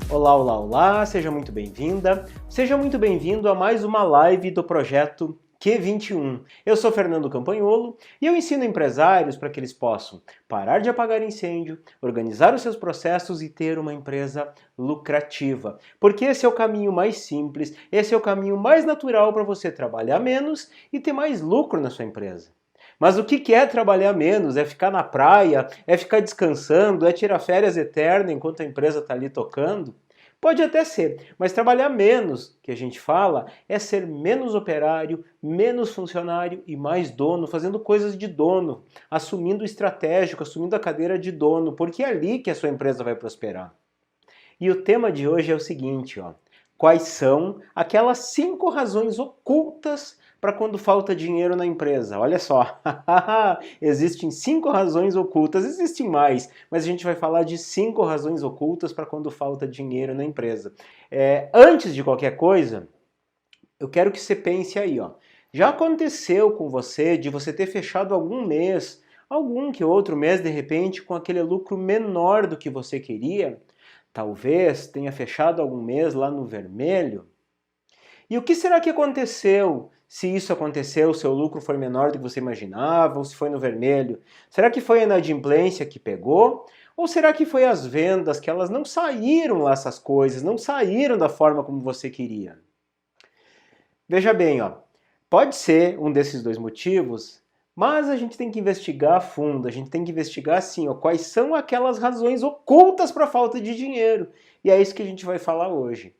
Olá, olá, olá, seja muito bem-vinda, seja muito bem-vindo a mais uma live do projeto Q21. Eu sou Fernando Campagnolo e eu ensino empresários para que eles possam parar de apagar incêndio, organizar os seus processos e ter uma empresa lucrativa. Porque esse é o caminho mais simples, esse é o caminho mais natural para você trabalhar menos e ter mais lucro na sua empresa. Mas o que é trabalhar menos? É ficar na praia? É ficar descansando? É tirar férias eternas enquanto a empresa está ali tocando? Pode até ser, mas trabalhar menos, que a gente fala, é ser menos operário, menos funcionário e mais dono, fazendo coisas de dono, assumindo o estratégico, assumindo a cadeira de dono, porque é ali que a sua empresa vai prosperar. E o tema de hoje é o seguinte, ó. Quais são aquelas 5 razões ocultas para quando falta dinheiro na empresa? Olha só, existem 5 razões ocultas, existem mais, mas a gente vai falar de 5 razões ocultas para quando falta dinheiro na empresa. Antes de qualquer coisa, eu quero que você pense aí, ó. Já aconteceu com você de você ter fechado algum mês, algum que outro mês de repente, com aquele lucro menor do que você queria? Talvez tenha fechado algum mês lá no vermelho. E o que será que aconteceu? Se isso aconteceu, o seu lucro foi menor do que você imaginava, ou se foi no vermelho? Será que foi a inadimplência que pegou? Ou será que foi as vendas, que elas não saíram lá essas coisas, não saíram da forma como você queria? Veja bem, ó, pode ser um desses dois motivos, mas a gente tem que investigar a fundo, a gente tem que investigar assim, ó, quais são aquelas razões ocultas para a falta de dinheiro. E é isso que a gente vai falar hoje.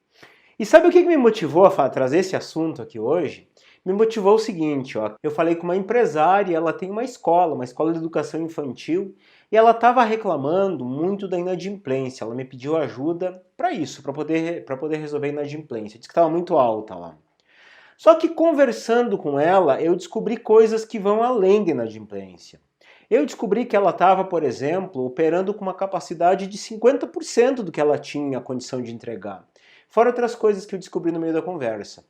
E sabe o que me motivou a trazer esse assunto aqui hoje? Me motivou o seguinte, ó, eu falei com uma empresária, ela tem uma escola de educação infantil, e ela estava reclamando muito da inadimplência. Ela me pediu ajuda para isso, para poder resolver a inadimplência. Disse que estava muito alta lá. Só que conversando com ela, eu descobri coisas que vão além da inadimplência. Eu descobri que ela estava, por exemplo, operando com uma capacidade de 50% do que ela tinha a condição de entregar. Fora outras coisas que eu descobri no meio da conversa.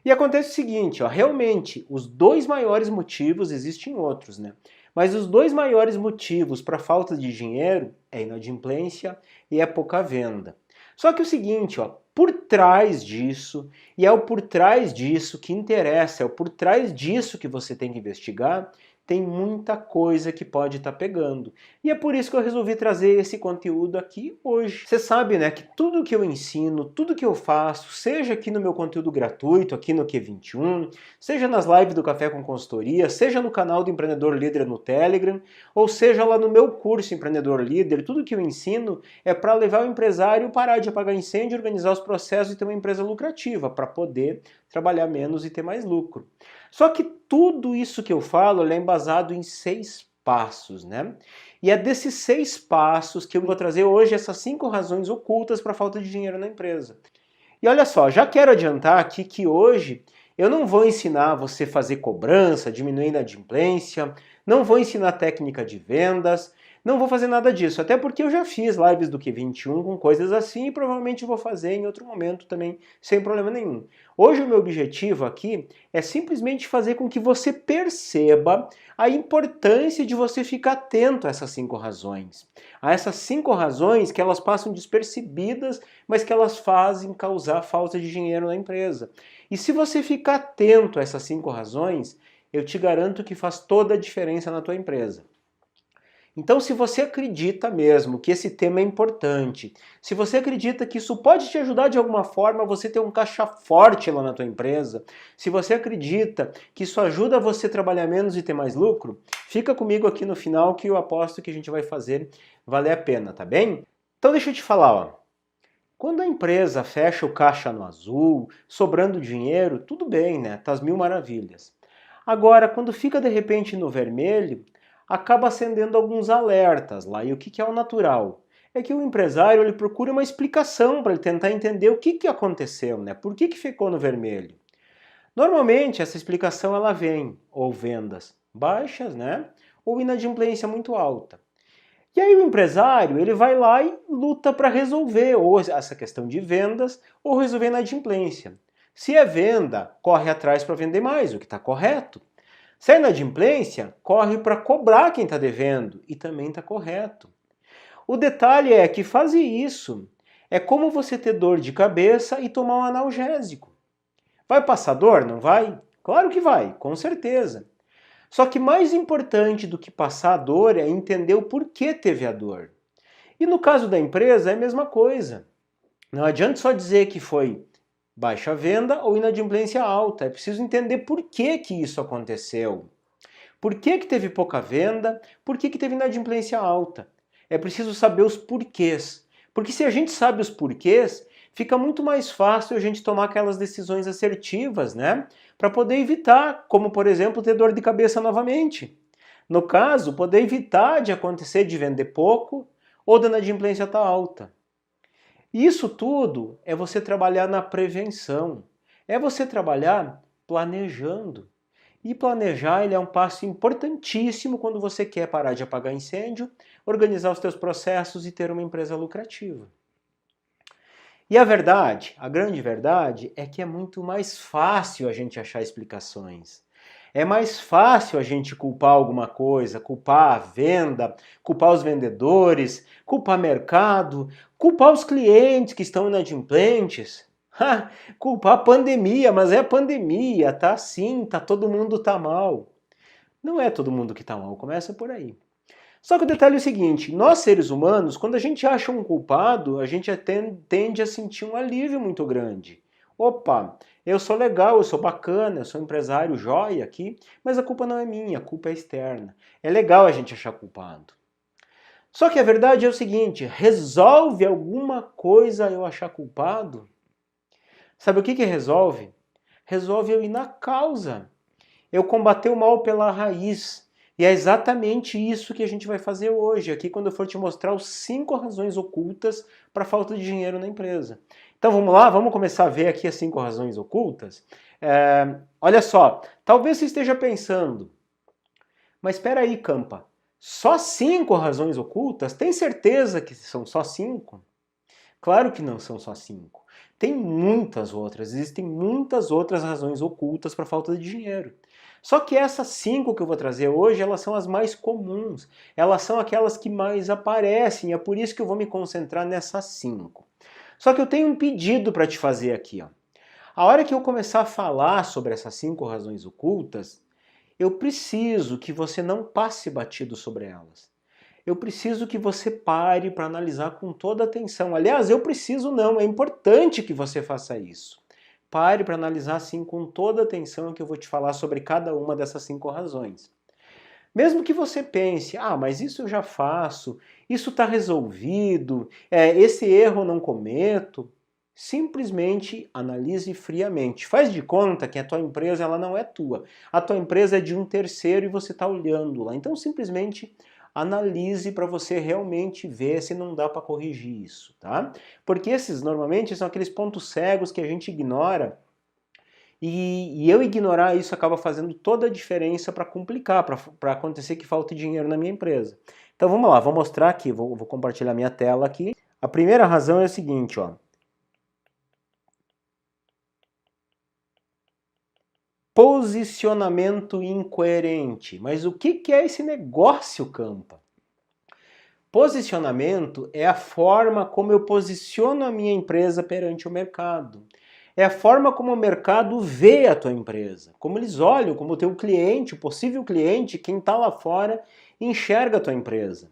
E acontece o seguinte, ó, realmente, os dois maiores motivos, existem outros, né? Mas os dois maiores motivos para a falta de dinheiro é inadimplência e é pouca venda. Só que o seguinte, ó, por trás disso, e é o por trás disso que interessa, é o por trás disso que você tem que investigar, tem muita coisa que pode estar pegando. E é por isso que eu resolvi trazer esse conteúdo aqui hoje. Você sabe, né, que tudo que eu ensino, tudo que eu faço, seja aqui no meu conteúdo gratuito, aqui no Q21, seja nas lives do Café com Consultoria, seja no canal do Empreendedor Líder no Telegram, ou seja lá no meu curso Empreendedor Líder, tudo que eu ensino é para levar o empresário a parar de apagar incêndio, organizar os processos e ter uma empresa lucrativa, para poder trabalhar menos e ter mais lucro. Só que tudo isso que eu falo é embasado em 6 passos, né? E é desses 6 passos que eu vou trazer hoje essas 5 razões ocultas para a falta de dinheiro na empresa. E olha só, já quero adiantar aqui que hoje eu não vou ensinar você a fazer cobrança, diminuir a inadimplência, não vou ensinar técnica de vendas, não vou fazer nada disso, até porque eu já fiz lives do Q21 com coisas assim e provavelmente vou fazer em outro momento também, sem problema nenhum. Hoje o meu objetivo aqui é simplesmente fazer com que você perceba a importância de você ficar atento a essas 5 razões. A essas 5 razões que elas passam despercebidas, mas que elas fazem causar falta de dinheiro na empresa. E se você ficar atento a essas 5 razões, eu te garanto que faz toda a diferença na tua empresa. Então, se você acredita mesmo que esse tema é importante, se você acredita que isso pode te ajudar de alguma forma a você ter um caixa forte lá na tua empresa, se você acredita que isso ajuda você a trabalhar menos e ter mais lucro, fica comigo aqui no final que eu aposto que a gente vai fazer valer a pena, tá bem? Então deixa eu te falar, ó. Quando a empresa fecha o caixa no azul, sobrando dinheiro, tudo bem, né? Tá às mil maravilhas. Agora, quando fica de repente no vermelho, acaba acendendo alguns alertas lá. E o que é o natural? É que o empresário ele procura uma explicação para ele tentar entender o que aconteceu, né? Por que ficou no vermelho? Normalmente essa explicação ela vem ou vendas baixas, né? Ou inadimplência muito alta. E aí o empresário ele vai lá e luta para resolver ou essa questão de vendas ou resolver a inadimplência. Se é venda, corre atrás para vender mais, o que está correto. Se é inadimplência, corre para cobrar quem está devendo e também está correto. O detalhe é que fazer isso É como você ter dor de cabeça e tomar um analgésico. Vai passar dor? Não vai? Claro que vai, com certeza. Só que mais importante do que passar a dor é entender o porquê teve a dor. E no caso da empresa é a mesma coisa. Não adianta só dizer que foi baixa venda ou inadimplência alta. É preciso entender por que que isso aconteceu. Por que que teve pouca venda? Por que que teve inadimplência alta? É preciso saber os porquês. Porque se a gente sabe os porquês, fica muito mais fácil a gente tomar aquelas decisões assertivas, né? Para poder evitar, como por exemplo, ter dor de cabeça novamente. No caso, poder evitar de acontecer de vender pouco ou da inadimplência estar alta. Isso tudo é você trabalhar na prevenção. É você trabalhar planejando. E planejar ele é um passo importantíssimo quando você quer parar de apagar incêndio, organizar os teus processos e ter uma empresa lucrativa. E a verdade, a grande verdade, é que é muito mais fácil a gente achar explicações. É mais fácil a gente culpar alguma coisa, culpar a venda, culpar os vendedores, culpar o mercado, culpar os clientes que estão inadimplentes. Culpar a pandemia, mas é a pandemia, tá assim, tá todo mundo tá mal. Não é todo mundo que tá mal, começa por aí. Só que o detalhe é o seguinte, nós seres humanos, quando a gente acha um culpado, a gente tende a sentir um alívio muito grande. Opa, eu sou legal, eu sou bacana, eu sou empresário jóia aqui, mas a culpa não é minha, a culpa é externa. É legal a gente achar culpado. Só que a verdade é o seguinte, resolve alguma coisa eu achar culpado? Sabe o que resolve? Resolve eu ir na causa. Eu combater o mal pela raiz. E é exatamente isso que a gente vai fazer hoje, aqui quando eu for te mostrar os 5 razões ocultas para a falta de dinheiro na empresa. Então vamos lá, vamos começar a ver aqui as 5 razões ocultas? Olha só, talvez você esteja pensando, mas espera aí, Campa, só 5 razões ocultas? Tem certeza que são só 5? Claro que não são só 5. Tem muitas outras, existem muitas outras razões ocultas para a falta de dinheiro. Só que essas 5 que eu vou trazer hoje, elas são as mais comuns. Elas são aquelas que mais aparecem, é por isso que eu vou me concentrar nessas 5. Só que eu tenho um pedido para te fazer aqui. Ó. A hora que eu começar a falar sobre essas 5 razões ocultas, eu preciso que você não passe batido sobre elas. Eu preciso que você pare para analisar com toda atenção. Aliás, eu preciso não, é importante que você faça isso. Pare para analisar assim com toda atenção que eu vou te falar sobre cada uma dessas 5 razões. Mesmo que você pense, mas isso eu já faço, isso está resolvido, esse erro eu não cometo, simplesmente analise friamente. Faz de conta que a tua empresa ela não é tua. A tua empresa é de um terceiro e você está olhando lá. Então simplesmente analise para você realmente ver se não dá para corrigir isso, tá? Porque esses normalmente são aqueles pontos cegos que a gente ignora e eu ignorar isso acaba fazendo toda a diferença para complicar, para acontecer que falte dinheiro na minha empresa. Então vamos lá, vou mostrar aqui, vou compartilhar minha tela aqui. A primeira razão é o seguinte, ó. Posicionamento incoerente. Mas o que é esse negócio, Campa? Posicionamento é a forma como eu posiciono a minha empresa perante o mercado. É a forma como o mercado vê a tua empresa. Como eles olham, como o teu cliente, o possível cliente, quem está lá fora, enxerga a tua empresa.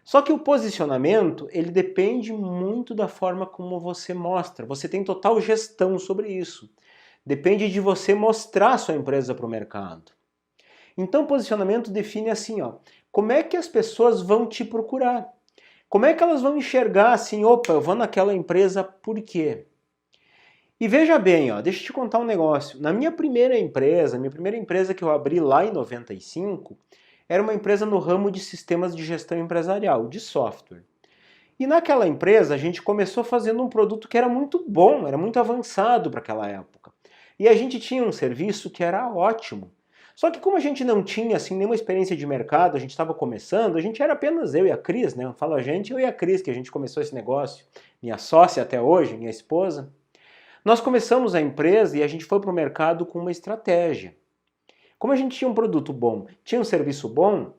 Só que o posicionamento, ele depende muito da forma como você mostra. Você tem total gestão sobre isso. Depende de você mostrar a sua empresa para o mercado. Então, posicionamento define assim, ó, como é que as pessoas vão te procurar? Como é que elas vão enxergar assim, opa, eu vou naquela empresa por quê? E veja bem, ó, deixa eu te contar um negócio. Na minha primeira empresa que eu abri lá em 95, era uma empresa no ramo de sistemas de gestão empresarial, de software. E naquela empresa a gente começou fazendo um produto que era muito bom, era muito avançado para aquela época. E a gente tinha um serviço que era ótimo. Só que como a gente não tinha assim nenhuma experiência de mercado, a gente estava começando, a gente era apenas eu e a Cris, né? Eu falo a gente, eu e a Cris, que a gente começou esse negócio, minha sócia até hoje, minha esposa. Nós começamos a empresa e a gente foi para o mercado com uma estratégia. Como a gente tinha um produto bom, tinha um serviço bom,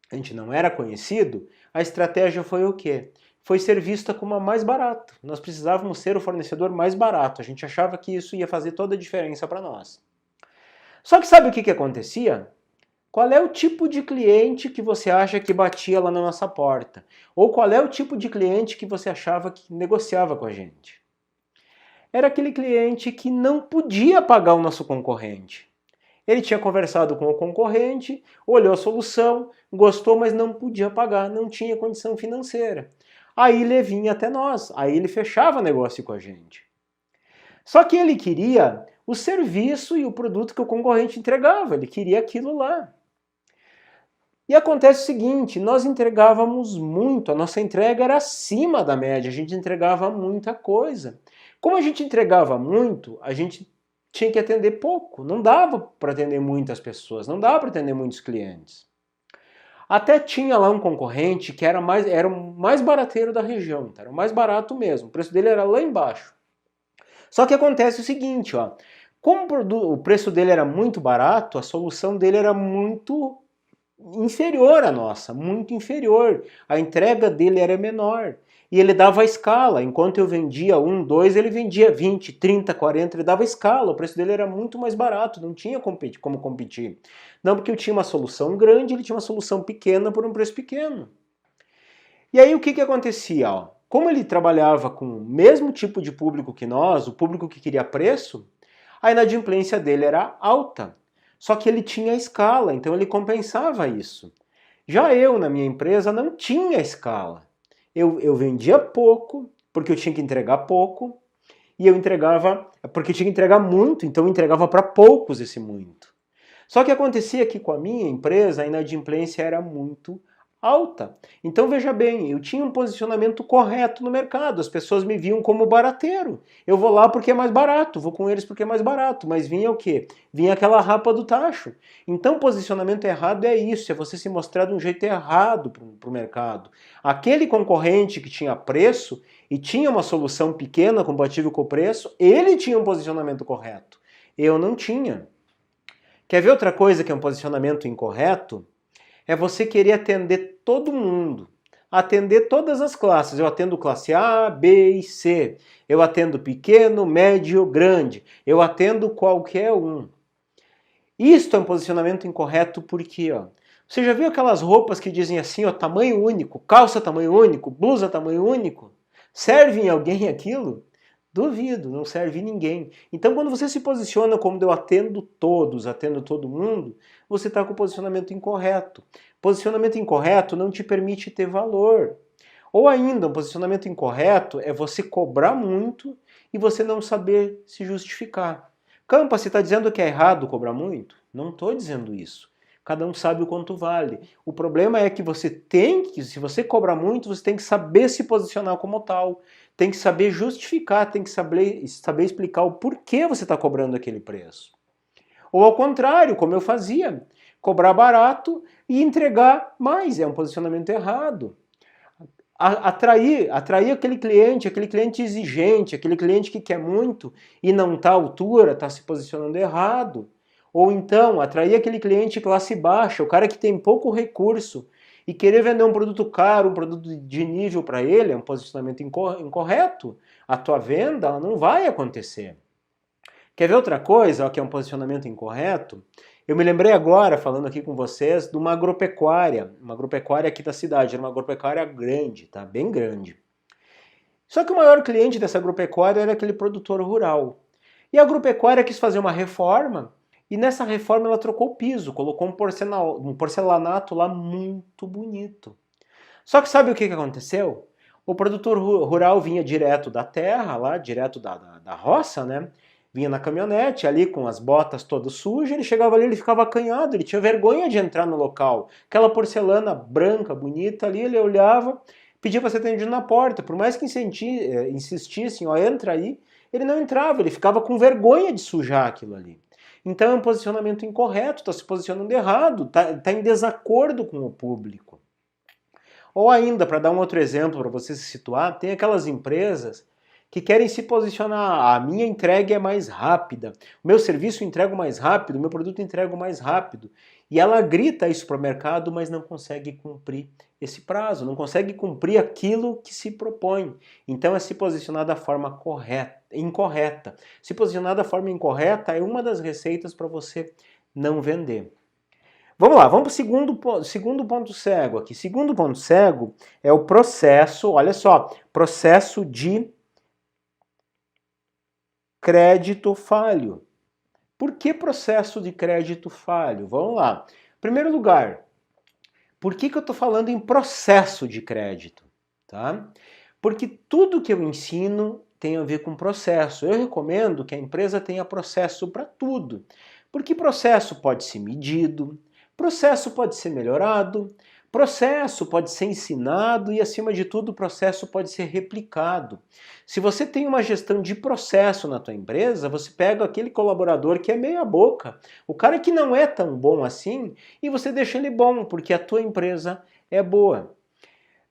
a gente não era conhecido, a estratégia foi o quê? foi ser vista como a mais barata. Nós precisávamos ser o fornecedor mais barato. A gente achava que isso ia fazer toda a diferença para nós. Só que sabe o que acontecia? Qual é o tipo de cliente que você acha que batia lá na nossa porta? Ou qual é o tipo de cliente que você achava que negociava com a gente? Era aquele cliente que não podia pagar o nosso concorrente. Ele tinha conversado com o concorrente, olhou a solução, gostou, mas não podia pagar, não tinha condição financeira. Aí ele vinha até nós, aí ele fechava negócio com a gente. Só que ele queria o serviço e o produto que o concorrente entregava, ele queria aquilo lá. E acontece o seguinte, nós entregávamos muito, a nossa entrega era acima da média, a gente entregava muita coisa. Como a gente entregava muito, a gente tinha que atender pouco, não dava para atender muitas pessoas, não dava para atender muitos clientes. Até tinha lá um concorrente que era o mais barateiro da região, era o mais barato mesmo, o preço dele era lá embaixo. Só que acontece o seguinte, ó, como o preço dele era muito barato, a solução dele era muito inferior à nossa, muito inferior. A entrega dele era menor. E ele dava a escala. Enquanto eu vendia 1, 2, ele vendia 20, 30, 40, ele dava escala. O preço dele era muito mais barato, não tinha como competir. Não porque eu tinha uma solução grande, ele tinha uma solução pequena por um preço pequeno. E aí o que acontecia? Ó? Como ele trabalhava com o mesmo tipo de público que nós, o público que queria preço, a inadimplência dele era alta. Só que ele tinha escala, então ele compensava isso. Já eu, na minha empresa, não tinha escala. Eu vendia pouco, porque eu tinha que entregar pouco, e eu entregava, porque eu tinha que entregar muito, então eu entregava para poucos esse muito. Só que acontecia que com a minha empresa a inadimplência era muito alta. Então veja bem, eu tinha um posicionamento correto no mercado, as pessoas me viam como barateiro. Eu vou lá porque é mais barato, vou com eles porque é mais barato, mas vinha o quê? Vinha aquela rapa do tacho. Então posicionamento errado é isso, é você se mostrar de um jeito errado para o mercado. Aquele concorrente que tinha preço e tinha uma solução pequena compatível com o preço, ele tinha um posicionamento correto. Eu não tinha. Quer ver outra coisa que é um posicionamento incorreto? É você querer atender todo mundo, atender todas as classes. Eu atendo classe A, B e C. Eu atendo pequeno, médio, grande. Eu atendo qualquer um. Isto é um posicionamento incorreto porque, ó, você já viu aquelas roupas que dizem assim, ó, tamanho único, calça tamanho único, blusa tamanho único? Serve em alguém aquilo? Duvido, não serve em ninguém. Então, quando você se posiciona como eu atendo todos, atendo todo mundo, você está com o posicionamento incorreto. Posicionamento incorreto não te permite ter valor. Ou ainda, um posicionamento incorreto é você cobrar muito e você não saber se justificar. Campa, você está dizendo que é errado cobrar muito? Não estou dizendo isso. Cada um sabe o quanto vale. O problema é que se você cobrar muito, você tem que saber se posicionar como tal. Tem que saber justificar, tem que saber explicar o porquê você está cobrando aquele preço. Ou ao contrário, como eu fazia, cobrar barato e entregar mais, é um posicionamento errado. Atrair aquele cliente exigente, aquele cliente que quer muito e não está à altura, está se posicionando errado. Ou então, atrair aquele cliente classe baixa, o cara que tem pouco recurso, e querer vender um produto caro, um produto de nível para ele, é um posicionamento incorreto. A tua venda ela não vai acontecer. Quer ver outra coisa, ó, que é um posicionamento incorreto? Eu me lembrei agora, falando aqui com vocês, de uma agropecuária aqui da cidade, era uma agropecuária grande, tá? Bem grande. Só que o maior cliente dessa agropecuária era aquele produtor rural. E a agropecuária quis fazer uma reforma, e nessa reforma ela trocou o piso, colocou um porcelanato lá muito bonito. Só que sabe o que aconteceu? O produtor rural vinha direto da terra, lá direto da roça, né? Vinha na caminhonete ali com as botas todas sujas, ele chegava ali, ele ficava acanhado, ele tinha vergonha de entrar no local. Aquela porcelana branca, bonita ali, ele olhava, pedia para ser atendido na porta. Por mais que insistissem, ó, entra aí, ele não entrava, ele ficava com vergonha de sujar aquilo ali. Então é um posicionamento incorreto, está se posicionando errado, está em desacordo com o público. Ou ainda, para dar um outro exemplo para você se situar, tem aquelas empresas que querem se posicionar. A minha entrega é mais rápida, o meu serviço entrego mais rápido, o meu produto entrego mais rápido. E ela grita isso para o mercado, mas não consegue cumprir esse prazo, não consegue cumprir aquilo que se propõe. Então é se posicionar da forma incorreta. Se posicionar da forma incorreta é uma das receitas para você não vender. Vamos lá, vamos para o segundo ponto cego aqui. Segundo ponto cego é o processo, olha só, processo de crédito falho. Por que processo de crédito falho? Vamos lá. Em primeiro lugar, por que eu estou falando em processo de crédito? Tá? Porque tudo que eu ensino tem a ver com processo. Eu recomendo que a empresa tenha processo para tudo. Porque processo pode ser medido, processo pode ser melhorado, processo pode ser ensinado e, acima de tudo, o processo pode ser replicado. Se você tem uma gestão de processo na tua empresa, você pega aquele colaborador que é meia boca, o cara que não é tão bom assim, e você deixa ele bom, porque a tua empresa é boa.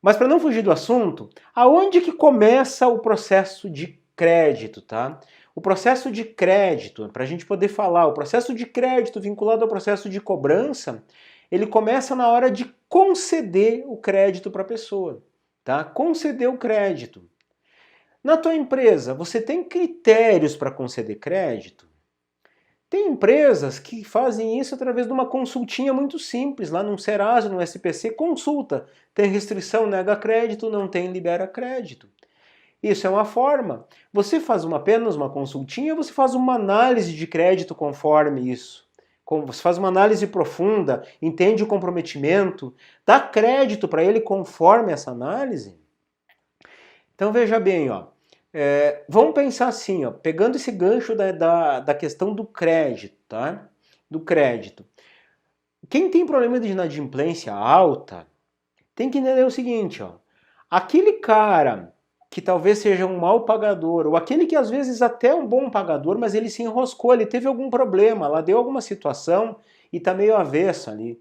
Mas para não fugir do assunto, aonde que começa o processo de crédito, tá? O processo de crédito, para a gente poder falar, o processo de crédito vinculado ao processo de cobrança, ele começa na hora de conceder o crédito para a pessoa, tá? Conceder o crédito. Na tua empresa, você tem critérios para conceder crédito? Tem empresas que fazem isso através de uma consultinha muito simples, lá no Serasa, no SPC, consulta. Tem restrição, nega crédito, não tem, libera crédito. Isso é uma forma. Você faz apenas uma consultinha, você faz uma análise de crédito conforme isso. Você faz uma análise profunda, entende o comprometimento, dá crédito para ele conforme essa análise. Então veja bem, ó. Vamos pensar assim, ó, pegando esse gancho da questão do crédito, tá? Do crédito. Quem tem problema de inadimplência alta tem que entender o seguinte, ó. Aquele cara que talvez seja um mau pagador, ou aquele que às vezes até é um bom pagador, mas ele se enroscou, ele teve algum problema, lá deu alguma situação e tá meio avesso ali.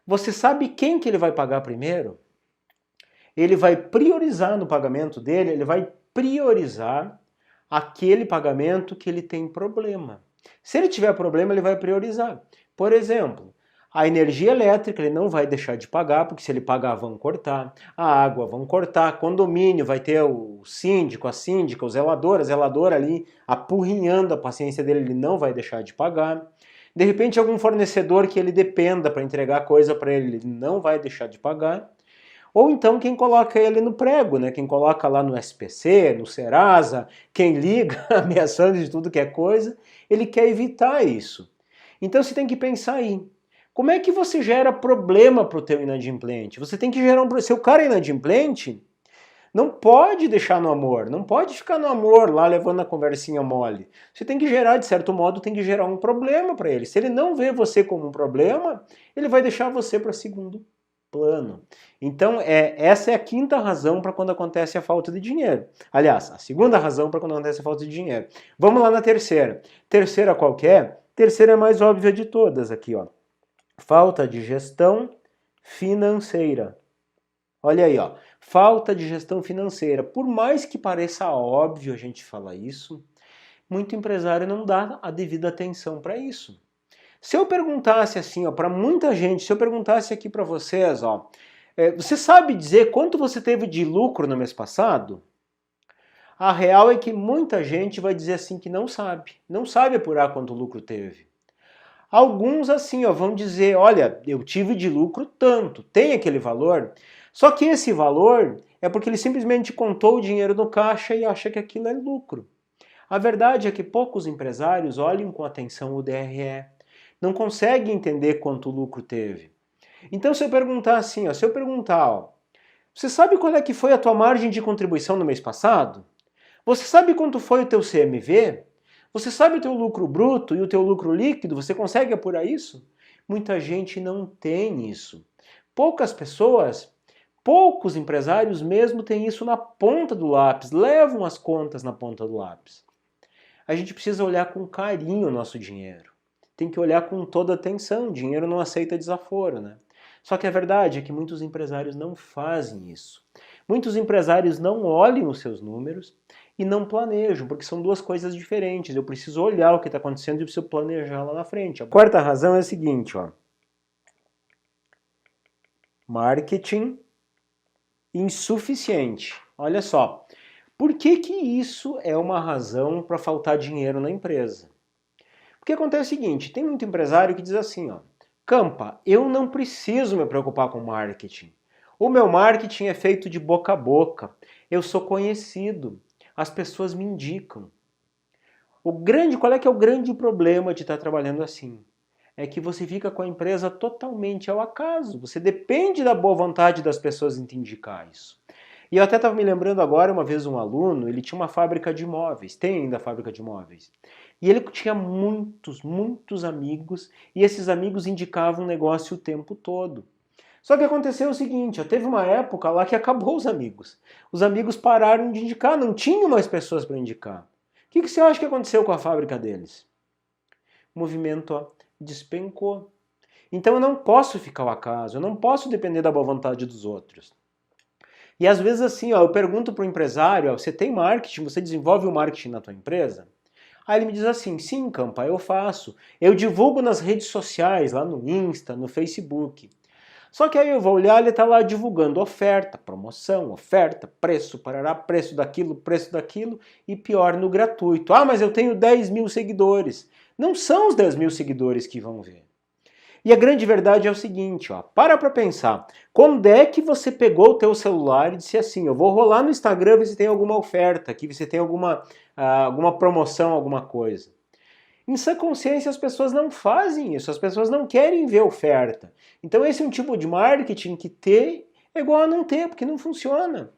Você sabe quem que ele vai pagar primeiro? Ele vai priorizar no pagamento dele, ele vai priorizar aquele pagamento que ele tem problema. Se ele tiver problema, ele vai priorizar. Por exemplo, a energia elétrica ele não vai deixar de pagar, porque se ele pagar vão cortar. A água vão cortar. Condomínio vai ter o síndico, a síndica, o zelador, a zeladora ali apurrinhando a paciência dele, ele não vai deixar de pagar. De repente algum fornecedor que ele dependa para entregar coisa para ele, ele não vai deixar de pagar. Ou então quem coloca ele no prego, né? Quem coloca lá no SPC, no Serasa, quem liga ameaçando de tudo que é coisa, ele quer evitar isso. Então você tem que pensar aí. Como é que você gera problema para o teu inadimplente? Você tem que gerar se o cara é inadimplente, não pode deixar no amor, não pode ficar no amor lá levando a conversinha mole. Você tem que gerar, de certo modo, tem que gerar um problema para ele. Se ele não vê você como um problema, ele vai deixar você para segundo plano. Então, essa é a quinta razão para quando acontece a falta de dinheiro. Aliás, a segunda razão para quando acontece a falta de dinheiro. Vamos lá na terceira. Terceira qual que é? Terceira é a mais óbvia de todas aqui, ó. Falta de gestão financeira. Olha aí, ó. Falta de gestão financeira. Por mais que pareça óbvio a gente falar isso, muito empresário não dá a devida atenção para isso. Se eu perguntasse assim, ó, para muita gente, se eu perguntasse aqui para vocês, ó, você sabe dizer quanto você teve de lucro no mês passado? A real é que muita gente vai dizer assim que não sabe apurar quanto lucro teve. Alguns assim, ó, vão dizer, olha, eu tive de lucro tanto, tem aquele valor, só que esse valor é porque ele simplesmente contou o dinheiro no caixa e acha que aquilo é lucro. A verdade é que poucos empresários olham com atenção o DRE, não conseguem entender quanto lucro teve. Então se eu perguntar assim, ó, você sabe qual é que foi a tua margem de contribuição no mês passado? Você sabe quanto foi o teu CMV? Você sabe o teu lucro bruto e o teu lucro líquido? Você consegue apurar isso? Muita gente não tem isso. Poucas pessoas, poucos empresários mesmo têm isso na ponta do lápis, levam as contas na ponta do lápis. A gente precisa olhar com carinho o nosso dinheiro. Tem que olhar com toda atenção, dinheiro não aceita desaforo, né? Só que a verdade é que muitos empresários não fazem isso. Muitos empresários não olham os seus números e não planejam, porque são duas coisas diferentes. Eu preciso olhar o que está acontecendo e preciso planejar lá na frente. A quarta razão é a seguinte, ó. Marketing insuficiente. Olha só, por que que isso é uma razão para faltar dinheiro na empresa? Porque acontece o seguinte, tem muito empresário que diz assim, ó, Campa, eu não preciso me preocupar com marketing. O meu marketing é feito de boca a boca. Eu sou conhecido. As pessoas me indicam. Qual é que é o grande problema de estar trabalhando assim? É que você fica com a empresa totalmente ao acaso. Você depende da boa vontade das pessoas em te indicar isso. E eu até estava me lembrando agora, uma vez um aluno, ele tinha uma fábrica de móveis, tem ainda a fábrica de móveis. E ele tinha muitos amigos, e esses amigos indicavam o negócio o tempo todo. Só que aconteceu o seguinte, ó, teve uma época lá que acabou os amigos. Os amigos pararam de indicar, não tinham mais pessoas para indicar. O que você acha que aconteceu com a fábrica deles? O movimento, ó, despencou. Então eu não posso ficar ao acaso, eu não posso depender da boa vontade dos outros. E às vezes assim, ó, eu pergunto para o empresário, ó, você tem marketing, você desenvolve o marketing na tua empresa? Aí ele me diz assim, sim, Campa, eu faço. Eu divulgo nas redes sociais, lá no Insta, no Facebook. Só que aí eu vou olhar, ele está lá divulgando oferta, promoção, oferta, preço, parará, preço daquilo, e pior, no gratuito. Ah, mas eu tenho 10 mil seguidores. Não são os 10 mil seguidores que vão ver. E a grande verdade é o seguinte, ó, para pensar. Quando é que você pegou o teu celular e disse assim, eu vou rolar no Instagram ver se tem alguma oferta aqui, ver se tem alguma promoção, alguma coisa. Em sã consciência as pessoas não fazem isso, as pessoas não querem ver oferta. Então esse é um tipo de marketing que ter é igual a não ter, porque não funciona.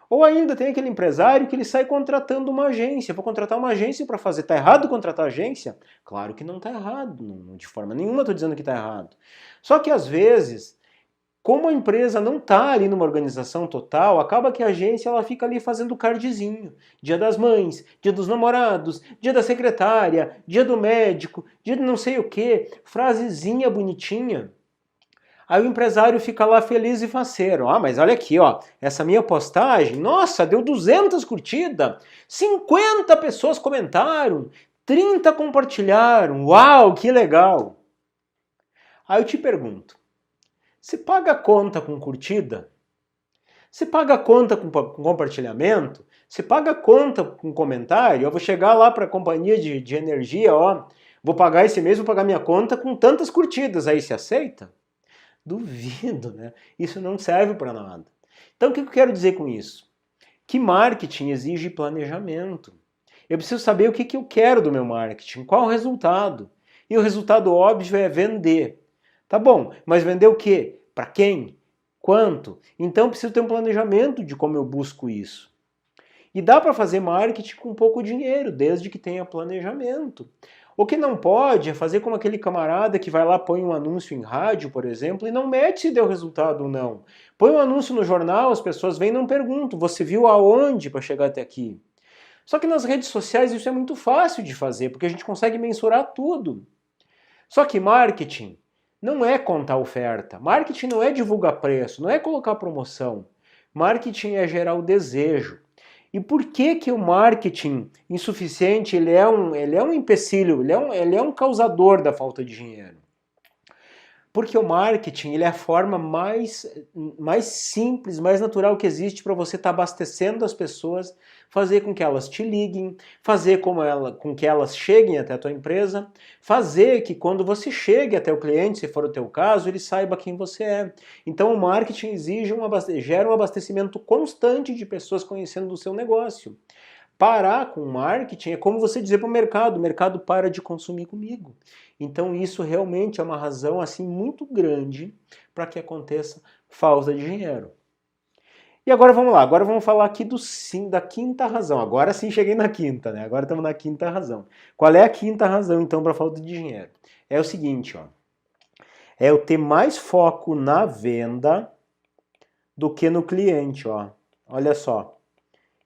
Ou ainda tem aquele empresário que ele sai contratando uma agência. Vou contratar uma agência para fazer. Está errado contratar agência? Claro que não está errado. Não, de forma nenhuma estou dizendo que está errado. Só que às vezes, como a empresa não está ali numa organização total, acaba que a agência ela fica ali fazendo cardzinho. Dia das mães, dia dos namorados, dia da secretária, dia do médico, dia de não sei o que, frasezinha bonitinha. Aí o empresário fica lá feliz e faceiro. Ah, mas olha aqui, ó, essa minha postagem, nossa, deu 200 curtidas, 50 pessoas comentaram, 30 compartilharam, uau, que legal. Aí eu te pergunto, você paga a conta com curtida? Você paga a conta com compartilhamento? Você paga a conta com comentário? Eu vou chegar lá para a companhia de energia, ó, vou pagar esse mês, vou pagar minha conta com tantas curtidas, aí se aceita? Duvido, né? Isso não serve para nada. Então o que eu quero dizer com isso? Que marketing exige planejamento. Eu preciso saber o que eu quero do meu marketing, qual o resultado. E o resultado óbvio é vender. Tá bom, mas vender o quê? Para quem? Quanto? Então eu preciso ter um planejamento de como eu busco isso. E dá para fazer marketing com pouco dinheiro, desde que tenha planejamento. O que não pode é fazer como aquele camarada que vai lá, põe um anúncio em rádio, por exemplo, e não mete se deu resultado ou não. Põe um anúncio no jornal, as pessoas vêm e não perguntam, você viu aonde para chegar até aqui? Só que nas redes sociais isso é muito fácil de fazer, porque a gente consegue mensurar tudo. Só que marketing não é contar oferta, marketing não é divulgar preço, não é colocar promoção. Marketing é gerar o desejo. E por que que o marketing insuficiente ele é um empecilho, ele é um causador da falta de dinheiro? Porque o marketing ele é a forma mais simples, mais natural que existe para você estar abastecendo as pessoas, fazer com que elas te liguem, fazer com que elas cheguem até a tua empresa, fazer que quando você chegue até o cliente, se for o teu caso, ele saiba quem você é. Então o marketing gera um abastecimento constante de pessoas conhecendo o seu negócio. Parar com o marketing é como você dizer para o mercado para de consumir comigo. Então isso realmente é uma razão assim muito grande para que aconteça falta de dinheiro. E agora vamos lá, agora vamos falar aqui da quinta razão. Agora sim cheguei na quinta, né? Agora estamos na quinta razão. Qual é a quinta razão então para a falta de dinheiro? É o seguinte, ó. É eu ter mais foco na venda do que no cliente, ó. Olha só.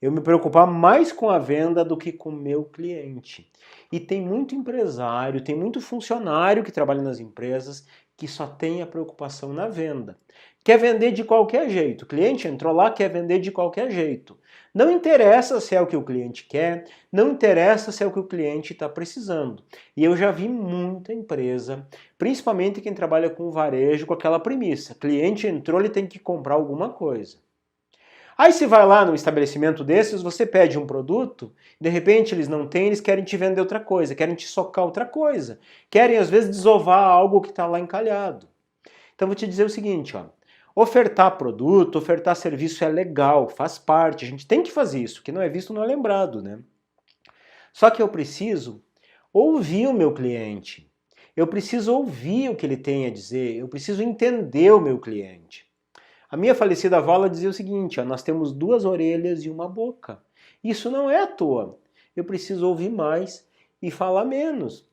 Eu me preocupar mais com a venda do que com o meu cliente. E tem muito empresário, tem muito funcionário que trabalha nas empresas que só tem a preocupação na venda. Quer vender de qualquer jeito. O cliente entrou lá, quer vender de qualquer jeito. Não interessa se é o que o cliente quer, não interessa se é o que o cliente está precisando. E eu já vi muita empresa, principalmente quem trabalha com varejo, com aquela premissa: cliente entrou, ele tem que comprar alguma coisa. Aí você vai lá num estabelecimento desses, você pede um produto, de repente eles não têm, eles querem te vender outra coisa, querem te socar outra coisa, querem às vezes desovar algo que está lá encalhado. Então vou te dizer o seguinte, ó, ofertar produto, ofertar serviço é legal, faz parte, a gente tem que fazer isso, que não é visto não é lembrado, né? Só que eu preciso ouvir o meu cliente, eu preciso ouvir o que ele tem a dizer, eu preciso entender o meu cliente. A minha falecida avó ela dizia o seguinte, ó, nós temos 2 orelhas e uma boca. Isso não é à toa. Eu preciso ouvir mais e falar menos.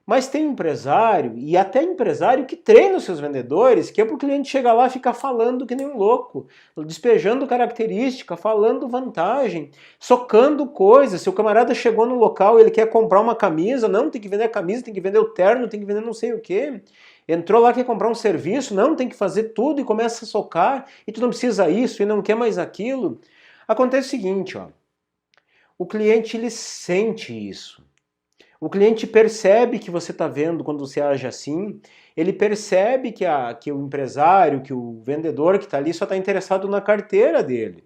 Mas tem empresário, e até empresário que treina os seus vendedores, que é para o cliente chegar lá e ficar falando que nem um louco, despejando característica, falando vantagem, socando coisas. Se o camarada chegou no local e ele quer comprar uma camisa, não, tem que vender a camisa, tem que vender o terno, tem que vender não sei o quê. Entrou lá, quer comprar um serviço, não, tem que fazer tudo e começa a socar, e tu não precisa isso e não quer mais aquilo. Acontece o seguinte, ó, o cliente ele sente isso. O cliente percebe que você está vendo quando você age assim, ele percebe que o empresário, que o vendedor que está ali só está interessado na carteira dele.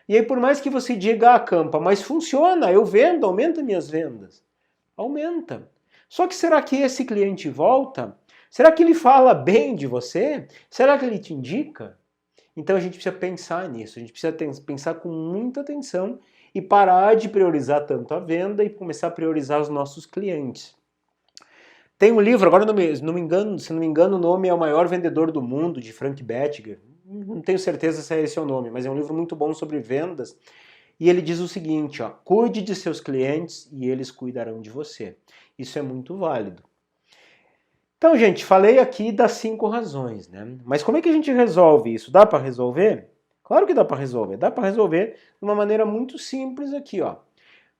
E aí por mais que você diga, Campa, mas funciona, eu vendo, aumenta minhas vendas. Aumenta. Só que será que esse cliente volta? Será que ele fala bem de você? Será que ele te indica? Então a gente precisa pensar nisso, a gente precisa pensar com muita atenção e parar de priorizar tanto a venda e começar a priorizar os nossos clientes. Tem um livro, agora se não me engano, o nome é O Maior Vendedor do Mundo, de Frank Bettger. Não tenho certeza se é esse o nome, mas é um livro muito bom sobre vendas. E ele diz o seguinte, ó, cuide de seus clientes e eles cuidarão de você. Isso é muito válido. Então, gente, falei aqui das 5 razões, né? Mas como é que a gente resolve isso? Dá para resolver? Claro que dá para resolver. Dá para resolver de uma maneira muito simples aqui, ó.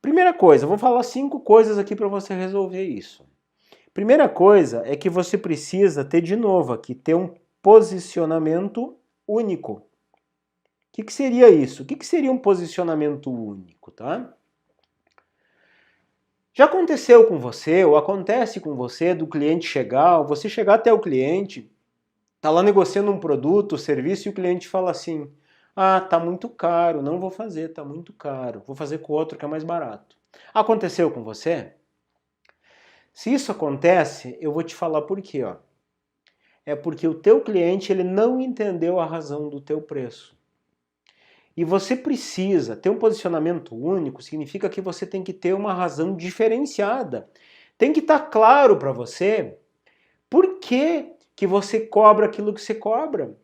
Primeira coisa, vou falar 5 coisas aqui para você resolver isso. Primeira coisa é que você precisa ter, de novo aqui, ter um posicionamento único. O que seria isso? O que seria um posicionamento único, tá? Já aconteceu com você, ou acontece com você, do cliente chegar, ou você chegar até o cliente, tá lá negociando um produto, serviço, e o cliente fala assim, ah, tá muito caro, não vou fazer, tá muito caro, vou fazer com outro que é mais barato. Aconteceu com você? Se isso acontece, eu vou te falar por quê, ó. É porque o teu cliente ele não entendeu a razão do teu preço. E você precisa ter um posicionamento único, significa que você tem que ter uma razão diferenciada. Tem que estar claro para você por que você cobra aquilo que você cobra.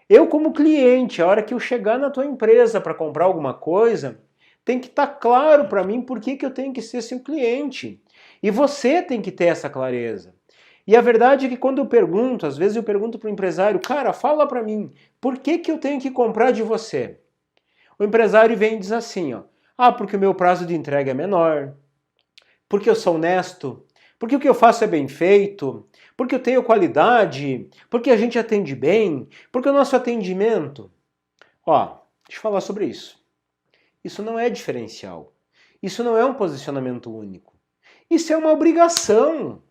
Eu, como cliente, a hora que eu chegar na tua empresa para comprar alguma coisa, tem que estar claro para mim por que eu tenho que ser seu cliente. E você tem que ter essa clareza. E a verdade é que quando eu pergunto, às vezes eu pergunto para o empresário, cara, fala para mim, por que eu tenho que comprar de você? O empresário vem e diz assim, ó, ah, porque o meu prazo de entrega é menor, porque eu sou honesto, porque o que eu faço é bem feito, porque eu tenho qualidade, porque a gente atende bem, porque o nosso atendimento... Ó, deixa eu falar sobre isso. Isso não é diferencial. Isso não é um posicionamento único. Isso é uma obrigação.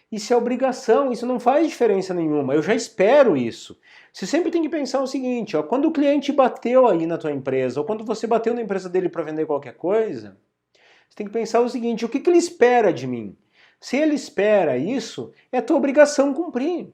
Isso é obrigação, isso não faz diferença nenhuma. Eu já espero isso. Você sempre tem que pensar o seguinte, ó, quando o cliente bateu aí na tua empresa, ou quando você bateu na empresa dele para vender qualquer coisa, você tem que pensar o seguinte, o que ele espera de mim? Se ele espera isso, é tua obrigação cumprir.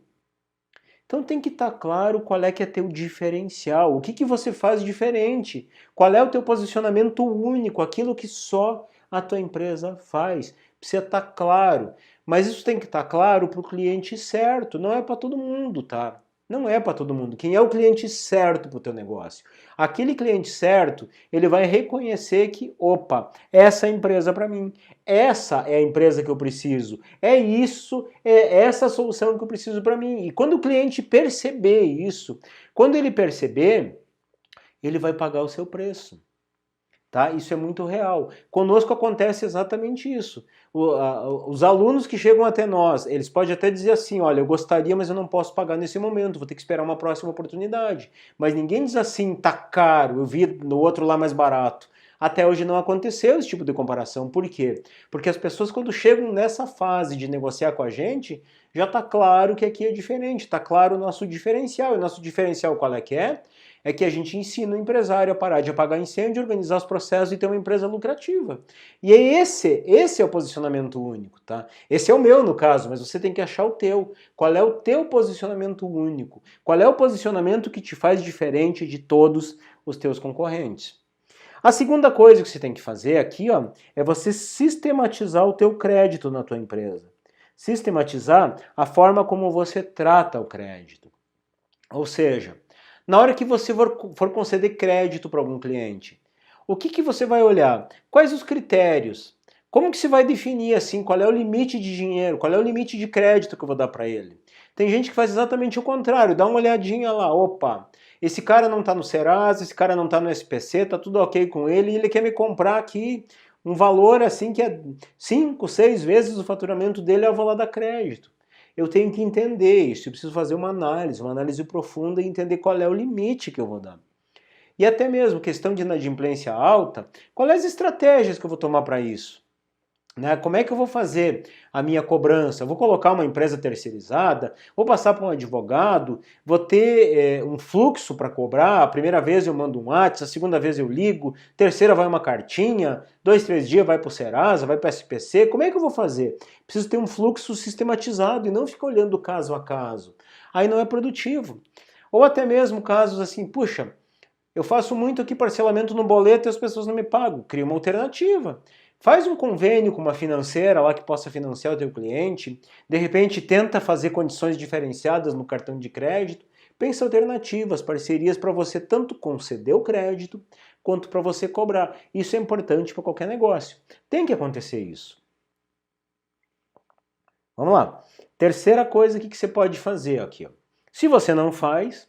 Então tem que estar claro qual é que é teu diferencial, o que você faz diferente, qual é o teu posicionamento único, aquilo que só a tua empresa faz. Precisa estar claro. Mas isso tem que estar claro para o cliente certo, não é para todo mundo, tá? Não é para todo mundo. Quem é o cliente certo para o teu negócio? Aquele cliente certo, ele vai reconhecer que, opa, essa é a empresa para mim. Essa é a empresa que eu preciso. É isso, é essa a solução que eu preciso para mim. E quando o cliente perceber isso, quando ele perceber, ele vai pagar o seu preço. Tá? Isso é muito real. Conosco acontece exatamente isso. Os alunos que chegam até nós, eles podem até dizer assim, olha, eu gostaria, mas eu não posso pagar nesse momento, vou ter que esperar uma próxima oportunidade. Mas ninguém diz assim, tá caro, eu vi no outro lá mais barato. Até hoje não aconteceu esse tipo de comparação. Por quê? Porque as pessoas, quando chegam nessa fase de negociar com a gente, já está claro que aqui é diferente, está claro o nosso diferencial. E o nosso diferencial qual é que é? É que a gente ensina o empresário a parar de apagar incêndio, organizar os processos e ter uma empresa lucrativa. E é esse é o posicionamento único, tá? Esse é o meu no caso, mas você tem que achar o teu. Qual é o teu posicionamento único? Qual é o posicionamento que te faz diferente de todos os teus concorrentes? A segunda coisa que você tem que fazer aqui, ó, é você sistematizar o teu crédito na tua empresa. Sistematizar a forma como você trata o crédito. Ou seja, na hora que você for conceder crédito para algum cliente, o que você vai olhar? Quais os critérios? Como que você vai definir assim, qual é o limite de dinheiro, qual é o limite de crédito que eu vou dar para ele? Tem gente que faz exatamente o contrário, dá uma olhadinha lá, opa, esse cara não está no Serasa, esse cara não está no SPC, tá tudo ok com ele e ele quer me comprar aqui um valor assim que é 5, 6 vezes o faturamento dele, eu vou lá dar crédito. Eu tenho que entender isso, eu preciso fazer uma análise profunda e entender qual é o limite que eu vou dar. E até mesmo questão de inadimplência alta, quais as estratégias que eu vou tomar para isso? Né? Como é que eu vou fazer a minha cobrança? Vou colocar uma empresa terceirizada? Vou passar para um advogado? Vou ter um fluxo para cobrar? A primeira vez eu mando um WhatsApp, a segunda vez eu ligo, a terceira vai uma cartinha, 2, 3 dias vai para o Serasa, vai para o SPC. Como é que eu vou fazer? Preciso ter um fluxo sistematizado e não ficar olhando caso a caso. Aí não é produtivo. Ou até mesmo casos assim, puxa, eu faço muito aqui parcelamento no boleto e as pessoas não me pagam. Cria uma alternativa. Faz um convênio com uma financeira lá que possa financiar o teu cliente. De repente tenta fazer condições diferenciadas no cartão de crédito. Pensa alternativas, parcerias para você tanto conceder o crédito quanto para você cobrar. Isso é importante para qualquer negócio. Tem que acontecer isso. Vamos lá. Terceira coisa que você pode fazer aqui. Ó. Se você não faz,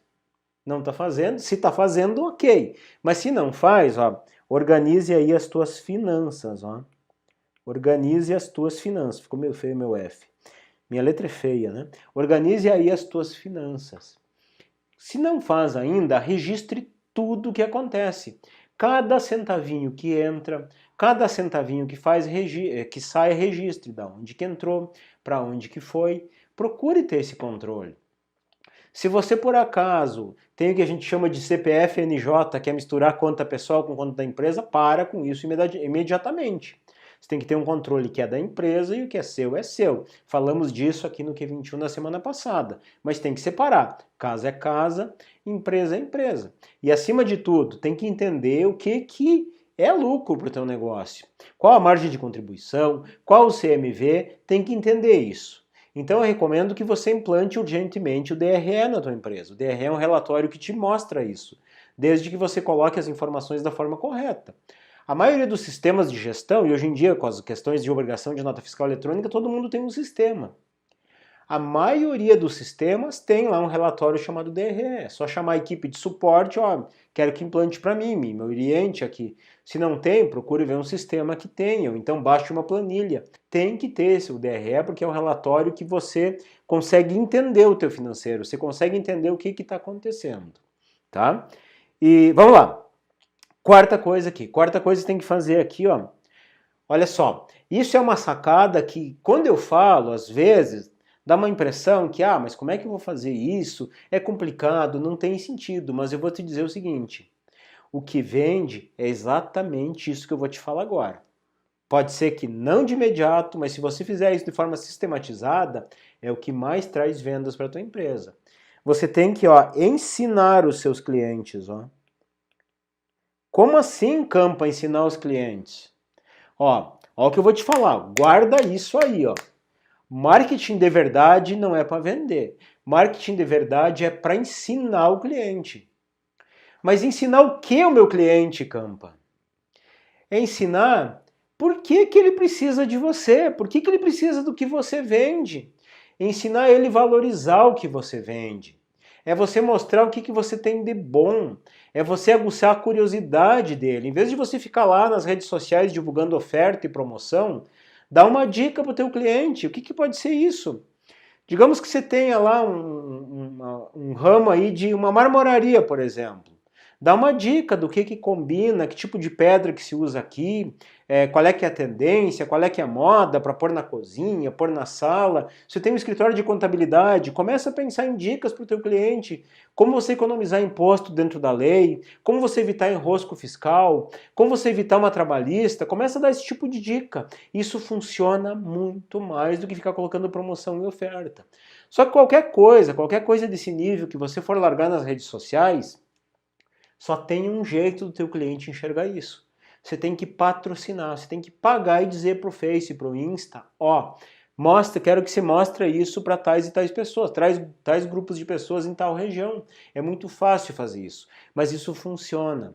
não está fazendo. Se está fazendo, ok. Mas se não faz, ó, organize aí as tuas finanças. Ó. Organize as tuas finanças. Ficou meio feio meu F. Minha letra é feia, né? Organize aí as tuas finanças. Se não faz ainda, registre tudo o que acontece. Cada centavinho que entra, cada centavinho que que sai, registre. Da onde que entrou, para onde que foi. Procure ter esse controle. Se você, por acaso, tem o que a gente chama de CPF NJ, que é misturar conta pessoal com conta da empresa, para com isso imediatamente. Você tem que ter um controle que é da empresa e o que é seu é seu. Falamos disso aqui no Q21 na semana passada. Mas tem que separar. Casa é casa, empresa é empresa. E acima de tudo, tem que entender o que é lucro para o teu negócio. Qual a margem de contribuição, qual o CMV, tem que entender isso. Então eu recomendo que você implante urgentemente o DRE na tua empresa. O DRE é um relatório que te mostra isso, desde que você coloque as informações da forma correta. A maioria dos sistemas de gestão, e hoje em dia com as questões de obrigação de nota fiscal eletrônica, todo mundo tem um sistema. A maioria dos sistemas tem lá um relatório chamado DRE. É só chamar a equipe de suporte, ó, quero que implante para mim, me oriente aqui. Se não tem, procure ver um sistema que tenha, ou então baixe uma planilha. Tem que ter o DRE porque é um relatório que você consegue entender o teu financeiro, você consegue entender o que está acontecendo, tá? E vamos lá. Quarta coisa aqui, quarta coisa que você tem que fazer aqui, ó. Olha só, isso é uma sacada que quando eu falo, às vezes, dá uma impressão que, mas como é que eu vou fazer isso? É complicado, não tem sentido, mas eu vou te dizer o seguinte, o que vende é exatamente isso que eu vou te falar agora. Pode ser que não de imediato, mas se você fizer isso de forma sistematizada, é o que mais traz vendas para a tua empresa. Você tem que, ensinar os seus clientes, Como assim, Campa, ensinar os clientes? Ó o que eu vou te falar, guarda isso aí, ó. Marketing de verdade não é para vender. Marketing de verdade é para ensinar o cliente. Mas ensinar o que o meu cliente, Campa? É ensinar por que ele precisa de você, por que ele precisa do que você vende. Ensinar ele a valorizar o que você vende. É você mostrar o que você tem de bom. É você aguçar a curiosidade dele. Em vez de você ficar lá nas redes sociais divulgando oferta e promoção, dá uma dica para o teu cliente. O que pode ser isso? Digamos que você tenha lá um ramo aí de uma marmoraria, por exemplo. Dá uma dica do que combina, que tipo de pedra que se usa aqui, qual é que é a tendência, qual é que é a moda para pôr na cozinha, pôr na sala. Se tem um escritório de contabilidade, começa a pensar em dicas para o teu cliente, como você economizar imposto dentro da lei, como você evitar enrosco fiscal, como você evitar uma trabalhista, começa a dar esse tipo de dica. Isso funciona muito mais do que ficar colocando promoção e oferta. Só que qualquer coisa desse nível que você for largar nas redes sociais, só tem um jeito do teu cliente enxergar isso. Você tem que patrocinar, você tem que pagar e dizer pro Face, pro Insta, ó, quero que você mostre isso para tais e tais pessoas, tais grupos de pessoas em tal região. É muito fácil fazer isso, mas isso funciona.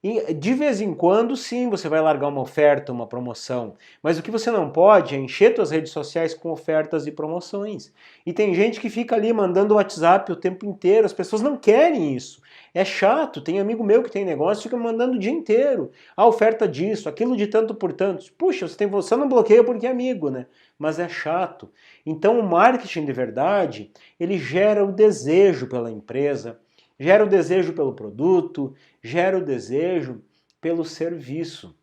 E de vez em quando, sim, você vai largar uma oferta, uma promoção. Mas o que você não pode é encher suas redes sociais com ofertas e promoções. E tem gente que fica ali mandando WhatsApp o tempo inteiro. As pessoas não querem isso. É chato. Tem amigo meu que tem negócio e fica mandando o dia inteiro. A oferta disso, aquilo de tanto por tanto. Puxa, você não bloqueia porque é amigo, né? Mas é chato. Então o marketing de verdade, ele gera o desejo pela empresa, gera o desejo pelo produto, gera o desejo pelo serviço.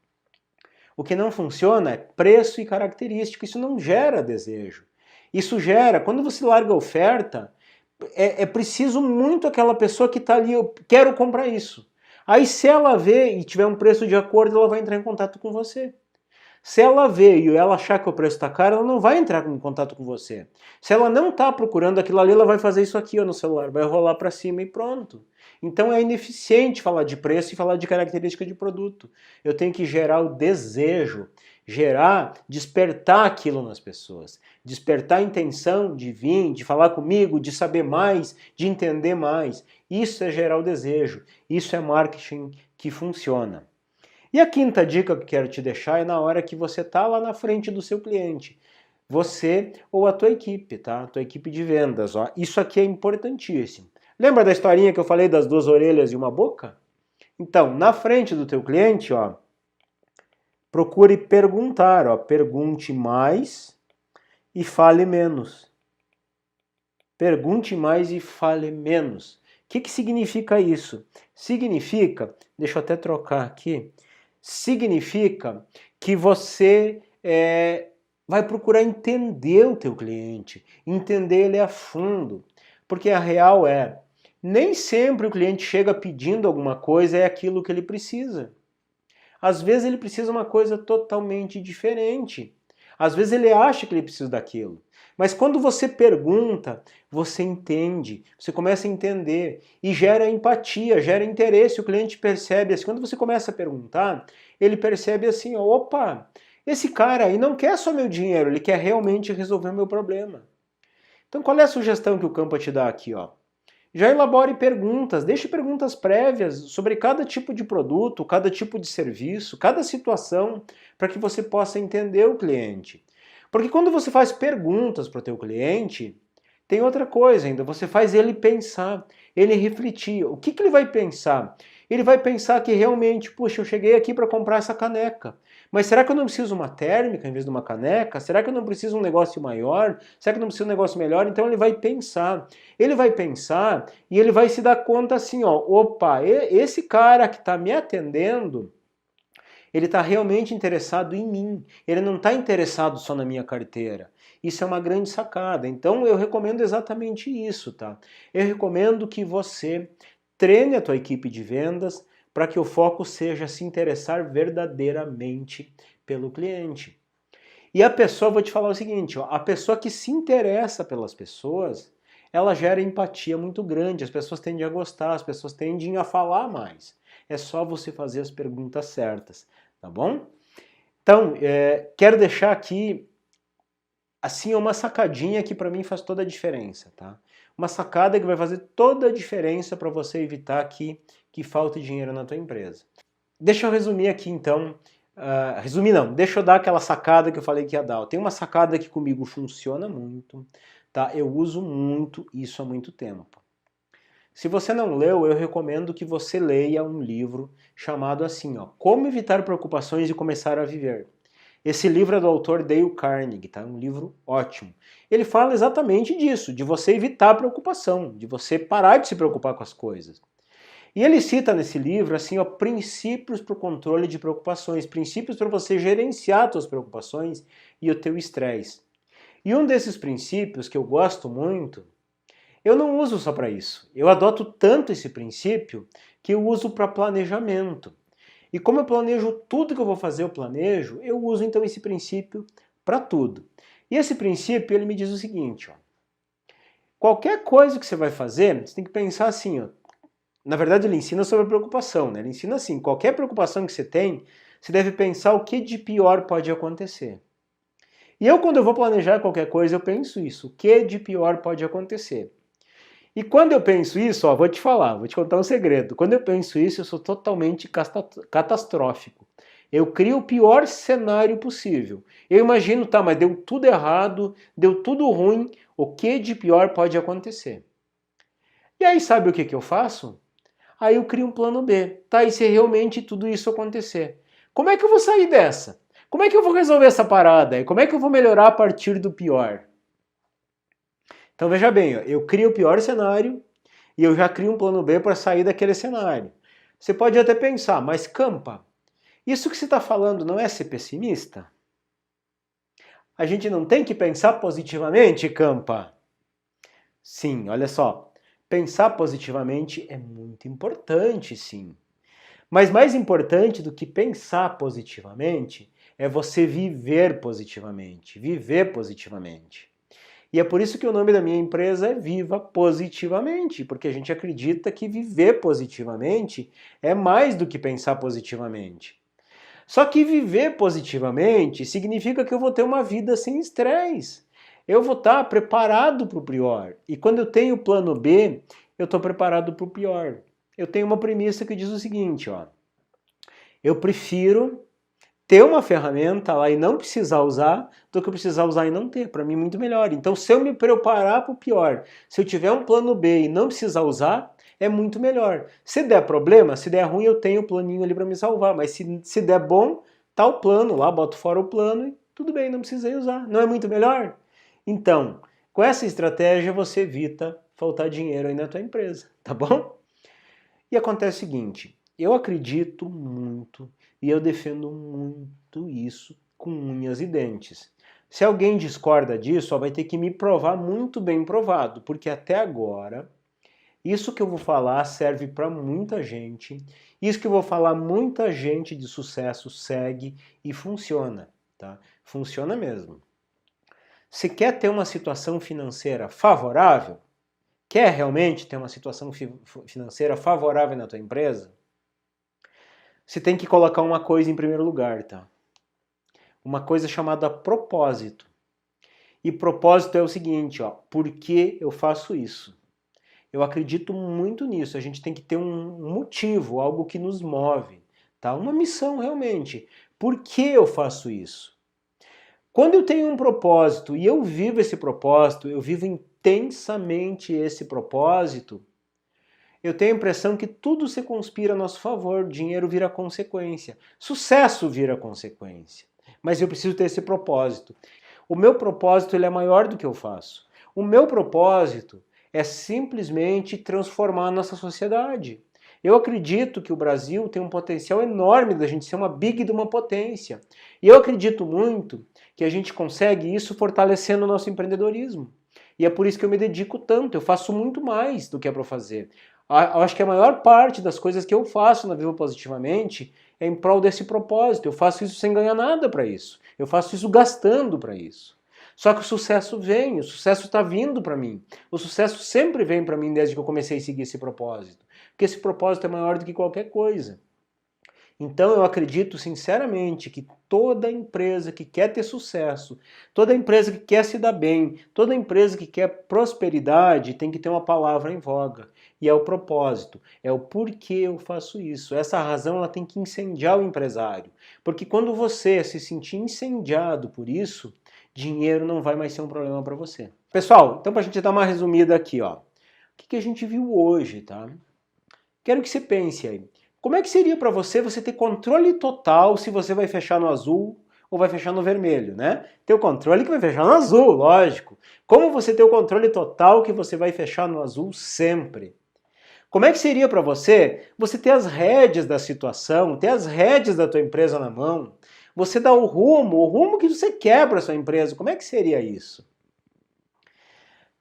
O que não funciona é preço e característica, isso não gera desejo. Isso gera, quando você larga a oferta, é preciso muito aquela pessoa que está ali, eu quero comprar isso. Aí se ela vê e tiver um preço de acordo, ela vai entrar em contato com você. Se ela veio e ela achar que o preço está caro, ela não vai entrar em contato com você. Se ela não está procurando aquilo ali, ela vai fazer isso aqui ó, no celular, vai rolar para cima e pronto. Então é ineficiente falar de preço e falar de característica de produto. Eu tenho que gerar o desejo, despertar aquilo nas pessoas, despertar a intenção de vir, de falar comigo, de saber mais, de entender mais. Isso é gerar o desejo, isso é marketing que funciona. E a quinta dica que eu quero te deixar é na hora que você está lá na frente do seu cliente. Você ou a tua equipe, tá? A tua equipe de vendas, ó. Isso aqui é importantíssimo. Lembra da historinha que eu falei das duas orelhas e uma boca? Então, na frente do teu cliente, ó, procure perguntar, ó, pergunte mais e fale menos. Pergunte mais e fale menos. O que significa isso? Significa, deixa eu até trocar aqui, significa que você vai procurar entender o teu cliente, entender ele a fundo, porque a real nem sempre o cliente chega pedindo alguma coisa é aquilo que ele precisa. Às vezes ele precisa de uma coisa totalmente diferente. Às vezes ele acha que ele precisa daquilo. Mas quando você pergunta, você entende, você começa a entender e gera empatia, gera interesse. O cliente percebe assim, quando você começa a perguntar, ele percebe assim, opa, esse cara aí não quer só meu dinheiro, ele quer realmente resolver o meu problema. Então qual é a sugestão que o Campa te dá aqui? Já elabore perguntas, deixe perguntas prévias sobre cada tipo de produto, cada tipo de serviço, cada situação, para que você possa entender o cliente. Porque quando você faz perguntas para o teu cliente, tem outra coisa ainda, você faz ele pensar, ele refletir. O que ele vai pensar? Ele vai pensar que realmente, puxa, eu cheguei aqui para comprar essa caneca, mas será que eu não preciso uma térmica em vez de uma caneca? Será que eu não preciso de um negócio maior? Será que eu não preciso de um negócio melhor? Então ele vai pensar e ele vai se dar conta assim, opa, esse cara que está me atendendo, ele está realmente interessado em mim, ele não está interessado só na minha carteira. Isso é uma grande sacada. Então eu recomendo exatamente isso, tá? Eu recomendo que você treine a tua equipe de vendas para que o foco seja se interessar verdadeiramente pelo cliente. E a pessoa, vou te falar o seguinte, a pessoa que se interessa pelas pessoas, ela gera empatia muito grande, as pessoas tendem a gostar, as pessoas tendem a falar mais. É só você fazer as perguntas certas, tá bom? Então, quero deixar aqui, assim, uma sacadinha que para mim faz toda a diferença, tá? Uma sacada que vai fazer toda a diferença para você evitar que falte dinheiro na tua empresa. Deixa eu resumir aqui então, deixa eu dar aquela sacada que eu falei que ia dar. Tem uma sacada que comigo funciona muito, tá? Eu uso muito isso há muito tempo. Se você não leu, eu recomendo que você leia um livro chamado assim, Como Evitar Preocupações e Começar a Viver. Esse livro é do autor Dale Carnegie, tá? Um livro ótimo. Ele fala exatamente disso, de você evitar a preocupação, de você parar de se preocupar com as coisas. E ele cita nesse livro assim, ó, princípios para o controle de preocupações, princípios para você gerenciar as suas preocupações e o teu estresse. E um desses princípios que eu gosto muito, eu não uso só para isso. Eu adoto tanto esse princípio que eu uso para planejamento. E como eu planejo tudo que eu vou fazer, eu uso então esse princípio para tudo. E esse princípio, ele me diz o seguinte, ó, qualquer coisa que você vai fazer, você tem que pensar assim, ó, na verdade ele ensina sobre preocupação, né? Ele ensina assim, qualquer preocupação que você tem, você deve pensar o que de pior pode acontecer. E eu, quando eu vou planejar qualquer coisa, eu penso isso, o que de pior pode acontecer. E quando eu penso isso, ó, vou te contar um segredo. Quando eu penso isso, eu sou totalmente catastrófico. Eu crio o pior cenário possível. Eu imagino, tá, mas deu tudo errado, deu tudo ruim, o que de pior pode acontecer? E aí sabe o que eu faço? Aí eu crio um plano B. Tá, e se realmente tudo isso acontecer? Como é que eu vou sair dessa? Como é que eu vou resolver essa parada? E como é que eu vou melhorar a partir do pior? Então veja bem, ó, eu crio o pior cenário e eu já crio um plano B para sair daquele cenário. Você pode até pensar, mas Campa, isso que você está falando não é ser pessimista? A gente não tem que pensar positivamente, Campa? Sim, olha só, pensar positivamente é muito importante, sim. Mas mais importante do que pensar positivamente é você viver positivamente, viver positivamente. E é por isso que o nome da minha empresa é Viva Positivamente, porque a gente acredita que viver positivamente é mais do que pensar positivamente. Só que viver positivamente significa que eu vou ter uma vida sem estresse. Eu vou estar preparado para o pior. E quando eu tenho o plano B, eu estou preparado para o pior. Eu tenho uma premissa que diz o seguinte, ó. Eu prefiro ter uma ferramenta lá e não precisar usar do que precisar usar e não ter. Para mim, muito melhor. Então, se eu me preparar para o pior, se eu tiver um plano B e não precisar usar, é muito melhor. Se der problema, se der ruim, eu tenho o planinho ali para me salvar. Mas se der bom, tá o plano lá, boto fora o plano e tudo bem, não precisei usar. Não é muito melhor? Então, com essa estratégia, você evita faltar dinheiro aí na tua empresa, tá bom? E acontece o seguinte, eu acredito muito e eu defendo muito isso com unhas e dentes. Se alguém discorda disso, ó, vai ter que me provar muito bem provado, porque até agora, isso que eu vou falar serve para muita gente, isso que eu vou falar, muita gente de sucesso segue e funciona, tá? Funciona mesmo. Se quer ter uma situação financeira favorável, quer realmente ter uma situação financeira favorável na tua empresa? Você tem que colocar uma coisa em primeiro lugar, tá? Uma coisa chamada propósito. E propósito é o seguinte, ó, por que eu faço isso? Eu acredito muito nisso, a gente tem que ter um motivo, algo que nos move, tá? Uma missão realmente. Por que eu faço isso? Quando eu tenho um propósito e eu vivo esse propósito, eu vivo intensamente esse propósito, eu tenho a impressão que tudo se conspira a nosso favor, dinheiro vira consequência, sucesso vira consequência. Mas eu preciso ter esse propósito. O meu propósito ele é maior do que eu faço. O meu propósito é simplesmente transformar a nossa sociedade. Eu acredito que o Brasil tem um potencial enorme da gente ser uma big de uma potência. E eu acredito muito que a gente consegue isso fortalecendo o nosso empreendedorismo. E é por isso que eu me dedico tanto, eu faço muito mais do que é para fazer. Eu acho que a maior parte das coisas que eu faço na Viva Positivamente é em prol desse propósito. Eu faço isso sem ganhar nada para isso. Eu faço isso gastando para isso. Só que o sucesso vem, o sucesso está vindo para mim. O sucesso sempre vem para mim desde que eu comecei a seguir esse propósito. Porque esse propósito é maior do que qualquer coisa. Então eu acredito sinceramente que toda empresa que quer ter sucesso, toda empresa que quer se dar bem, toda empresa que quer prosperidade tem que ter uma palavra em voga. E é o propósito, é o porquê eu faço isso. Essa razão ela tem que incendiar o empresário. Porque quando você se sentir incendiado por isso, dinheiro não vai mais ser um problema para você. Pessoal, então para a gente dar uma resumida aqui, ó. O que a gente viu hoje, tá? Quero que você pense aí. Como é que seria para você ter controle total se você vai fechar no azul ou vai fechar no vermelho, né? Ter o controle que vai fechar no azul, lógico. Como você ter o controle total que você vai fechar no azul sempre? Como é que seria para você ter as rédeas da situação, ter as rédeas da tua empresa na mão, você dar o rumo que você quer para a sua empresa? Como é que seria isso?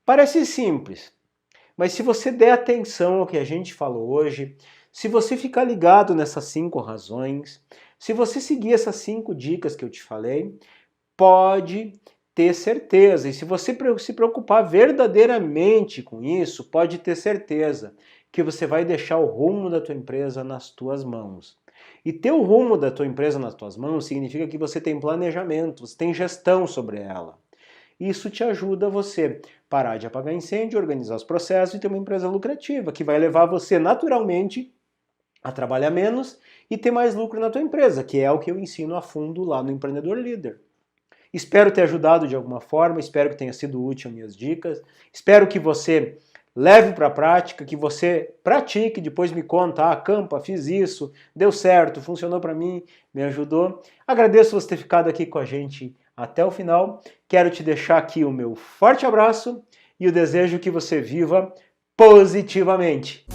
Parece simples, mas se você der atenção ao que a gente falou hoje, se você ficar ligado nessas 5 razões, se você seguir essas 5 dicas que eu te falei, pode ter certeza. E se você se preocupar verdadeiramente com isso, pode ter certeza que você vai deixar o rumo da tua empresa nas tuas mãos. E ter o rumo da tua empresa nas tuas mãos significa que você tem planejamento, você tem gestão sobre ela. Isso te ajuda a você parar de apagar incêndio, organizar os processos e ter uma empresa lucrativa, que vai levar você naturalmente a trabalhar menos e ter mais lucro na tua empresa, que é o que eu ensino a fundo lá no Empreendedor Líder. Espero ter ajudado de alguma forma, espero que tenha sido útil minhas dicas, espero que você leve para a prática, que você pratique, depois me conta, Campa, fiz isso, deu certo, funcionou para mim, me ajudou. Agradeço você ter ficado aqui com a gente até o final. Quero te deixar aqui o meu forte abraço e o desejo que você viva positivamente.